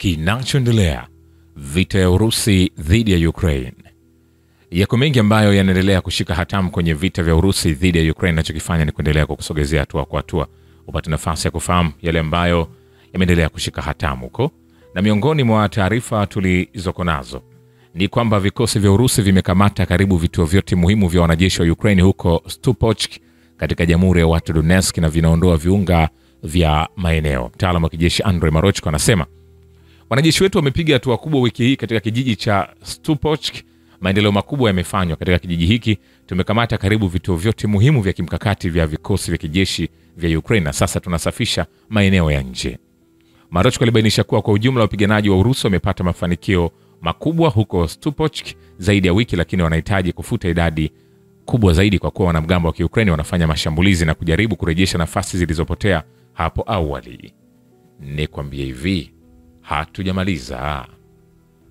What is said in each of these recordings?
Kinachoendelea, vita ya Urusi dhidi ya Ukraine. Yako mengi ambayo yanaendelea kushika hatamu kwenye vita vya Urusi dhidi ya Ukraine. Nachokifanya ni kuendelea kukusogezea hatua kwa hatua upate nafasi ya kufahamu yale ambayo yameendelea kushika hatamu huko. Na miongoni mwa taarifa tulizoko nazo ni kwamba vikosi vya Urusi vimekamata karibu vituo vyote muhimu vya wanajeshi wa Ukraine huko Stupochk katika Jamhuri ya Watu Donetsk na vinaondoa viunga vya maeneo. Mtaalamu wa kijeshi Andrei Marochko anasema wanajeshi wetu wamepiga hatua kubwa wiki hii katika kijiji cha Stupochk. Maendeleo makubwa yamefanywa katika kijiji hiki. Tumekamata karibu vituo vyote muhimu vya kimkakati vya vikosi vya kijeshi vya Ukraine na sasa tunasafisha maeneo ya nje. Marochko alibainisha kuwa kwa ujumla wapiganaji wa Urusi wamepata mafanikio makubwa huko Stupochk zaidi ya wiki, lakini wanahitaji kufuta idadi kubwa zaidi kwa kuwa wanamgambo wa Ukraine wanafanya mashambulizi na kujaribu kurejesha nafasi zilizopotea hapo awali. Nikwambie hivi, hatujamaliza.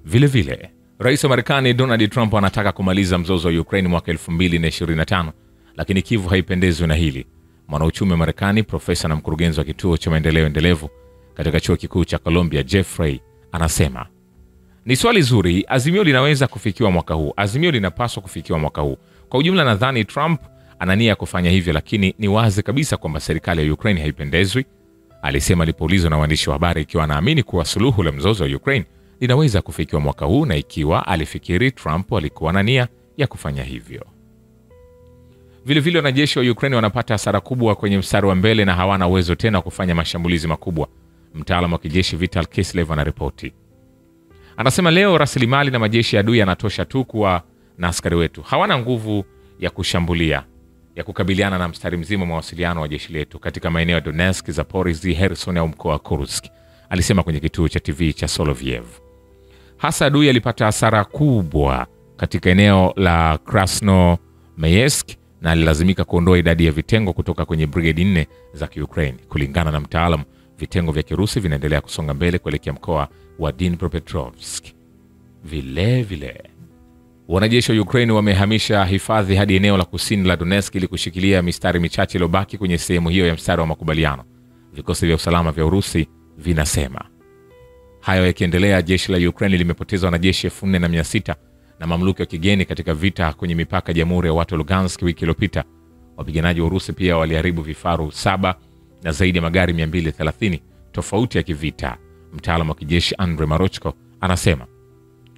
Vile Rais wa Marekani Donald Trump anataka kumaliza mzozo wa Ukraine mwaka 2025, lakini Kyiv haipendezwi na hili. Mwanauchumi wa Marekani, profesa na mkurugenzi wa kituo cha maendeleo endelevu katika chuo kikuu cha Columbia, Jeffrey, anasema ni swali zuri, azimio linaweza kufikiwa mwaka huu. Azimio linapaswa kufikiwa mwaka huu. Kwa ujumla nadhani Trump ana nia kufanya hivyo, lakini ni wazi kabisa kwamba serikali ya Ukraine haipendezwi, alisema alipoulizwa na waandishi wa habari ikiwa anaamini kuwa suluhu la mzozo wa Ukraine linaweza kufikiwa mwaka huu na ikiwa alifikiri Trump alikuwa na nia ya kufanya hivyo. Vile wanajeshi wa Ukraine wanapata hasara kubwa kwenye mstari wa mbele na hawana uwezo tena kufanya mashambulizi makubwa. Mtaalamu wa kijeshi Vital Kislev anaripoti. Anasema leo rasilimali na majeshi ya adui yanatosha tu kuwa na askari wetu. Hawana nguvu ya kushambulia, ya kukabiliana na mstari mzima mawasiliano wa jeshi letu katika maeneo ya Donetsk, Zaporizhzhia, Kherson au mkoa wa Kursk, alisema kwenye kituo cha TV cha Soloviev. Hasa adui alipata hasara kubwa katika eneo la Krasnomayesk na alilazimika kuondoa idadi ya vitengo kutoka kwenye brigade 4 za Ukraine. Kulingana na mtaalamu, vitengo vya Kirusi vinaendelea kusonga mbele kuelekea mkoa wa Dnipropetrovsk. Vile wanajeshi wa Ukraine wamehamisha hifadhi hadi eneo la kusini la Donetsk ili kushikilia mistari michache iliyobaki kwenye sehemu hiyo ya mstari wa makubaliano. Vikosi vya usalama vya Urusi vinasema. Hayo yakiendelea, jeshi la Ukraine limepoteza wanajeshi 4600 na mamluki wa kigeni katika vita kwenye mipaka Jamhuri ya Watu Lugansk wiki iliyopita. Wapiganaji wa Urusi pia waliharibu vifaru 7 na zaidi ya magari 230 tofauti ya kivita. Mtaalamu wa kijeshi Andrei Marochko anasema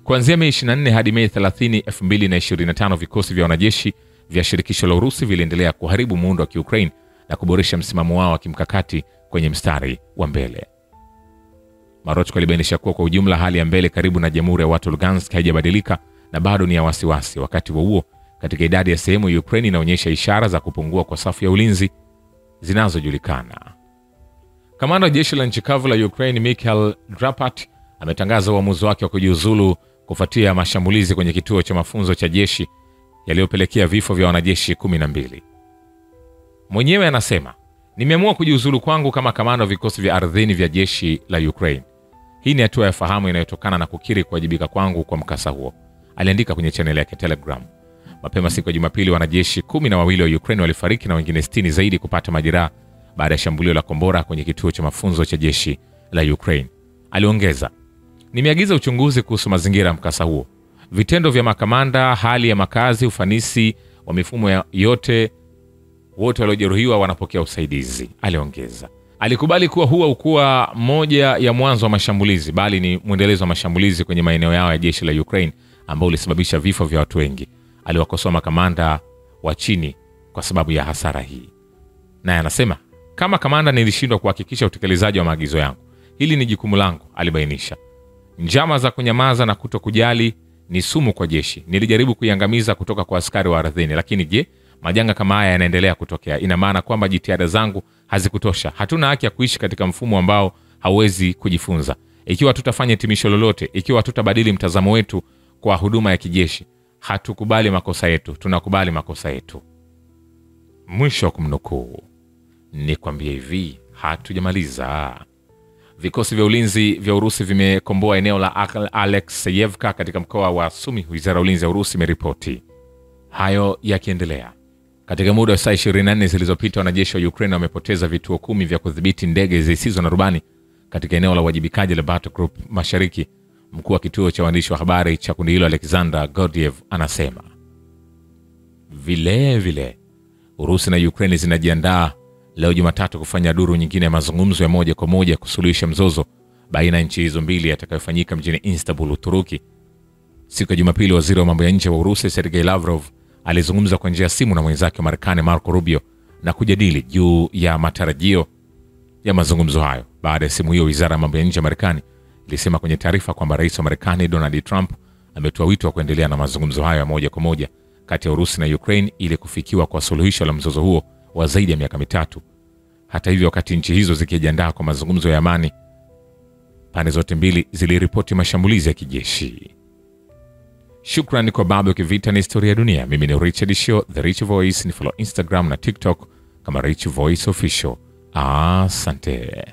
kuanzia Mei 24 hadi Mei 30, 2025 vikosi vya wanajeshi vya shirikisho la Urusi viliendelea kuharibu muundo wa Ukraine na kuboresha msimamo wao wa kimkakati kwenye mstari wa mbele. Marochko alibainisha kuwa kwa ujumla hali ya mbele karibu na Jamhuri ya Watu Lugansk haijabadilika na bado ni ya wasiwasi. Wakati huo katika idadi ya sehemu ya Ukraine inaonyesha ishara za kupungua kwa safu ya ulinzi zinazojulikana. Kamanda wa jeshi la nchi kavu la Ukraine Mikhail Drapat ametangaza uamuzi wake wa kujiuzulu kufuatia mashambulizi kwenye kituo cha mafunzo cha jeshi yaliyopelekea vifo vya wanajeshi 12. Mwenyewe anasema, nimeamua kujiuzulu kwangu kama kamanda wa vikosi vya ardhini vya jeshi la Ukraine. Hii ni hatua ya fahamu inayotokana na kukiri kuwajibika kwangu kwa mkasa huo, aliandika kwenye channel yake Telegram. Mapema siku ya Jumapili wanajeshi 12 wa Ukraine walifariki na wengine 60 zaidi kupata majeraha baada ya shambulio la kombora kwenye kituo cha mafunzo cha jeshi la Ukraine. Aliongeza, nimeagiza uchunguzi kuhusu mazingira ya mkasa huo, vitendo vya makamanda, hali ya makazi, ufanisi wa mifumo yote, wote waliojeruhiwa wanapokea usaidizi, aliongeza. Alikubali kuwa huo ukuwa moja ya mwanzo wa mashambulizi, bali ni mwendelezo wa mashambulizi kwenye maeneo yao ya jeshi la Ukraine ambao ulisababisha vifo vya watu wengi. Aliwakosoa makamanda wa chini kwa sababu ya hasara hii. Naye anasema, kama kamanda nilishindwa kuhakikisha utekelezaji wa maagizo yangu. Hili ni jukumu langu, alibainisha. Njama za kunyamaza na kutokujali ni sumu kwa jeshi. Nilijaribu kuiangamiza kutoka kwa askari wa ardhini, lakini je, majanga kama haya yanaendelea kutokea. Ina maana kwamba jitihada zangu hazikutosha. Hatuna haki ya kuishi katika mfumo ambao hauwezi kujifunza. Ikiwa tutafanya hitimisho lolote, ikiwa tutabadili mtazamo wetu kwa huduma ya kijeshi, hatukubali makosa yetu, tunakubali makosa yetu. Mwisho wa kumnukuu. Nikwambie hivi, hatujamaliza. Vikosi vya ulinzi vya Urusi vimekomboa eneo la Alexeyevka katika mkoa wa Sumy, Wizara ya Ulinzi ya Urusi imeripoti. Hayo yakiendelea, katika muda wa saa 24 zilizopita wanajeshi wa Ukraine wamepoteza vituo 10 vya kudhibiti ndege zisizo na rubani katika eneo la uwajibikaji la Battle Group Mashariki. Mkuu wa kituo cha waandishi wa habari cha kundi hilo Alexander Gordiev anasema vile Urusi na Ukraine zinajiandaa leo Jumatatu kufanya duru nyingine ya mazungumzo ya moja kwa moja kusuluhisha mzozo baina ya nchi hizo mbili yatakayofanyika mjini Istanbul, Uturuki. Siku ya Jumapili, waziri wa mambo ya nje wa Urusi Sergei Lavrov alizungumza kwa njia ya simu na mwenzake wa Marekani Marco Rubio na kujadili juu ya matarajio ya mazungumzo hayo. Baada ya simu hiyo, wizara ya mambo ya nje ya Marekani ilisema kwenye taarifa kwamba rais wa Marekani Donald Trump ametoa wito wa kuendelea na mazungumzo hayo ya moja kwa moja kati ya Urusi na Ukraine ili kufikiwa kwa suluhisho la mzozo huo wa zaidi ya miaka mitatu. Hata hivyo, wakati nchi hizo zikijiandaa kwa mazungumzo ya amani, pande zote mbili ziliripoti mashambulizi ya kijeshi. Shukrani kwa Babu Kivita na Historia ya Dunia. Mimi ni Richard Shaw, The Rich Voice. Ni follow Instagram na TikTok kama Rich Voice Official. Asante.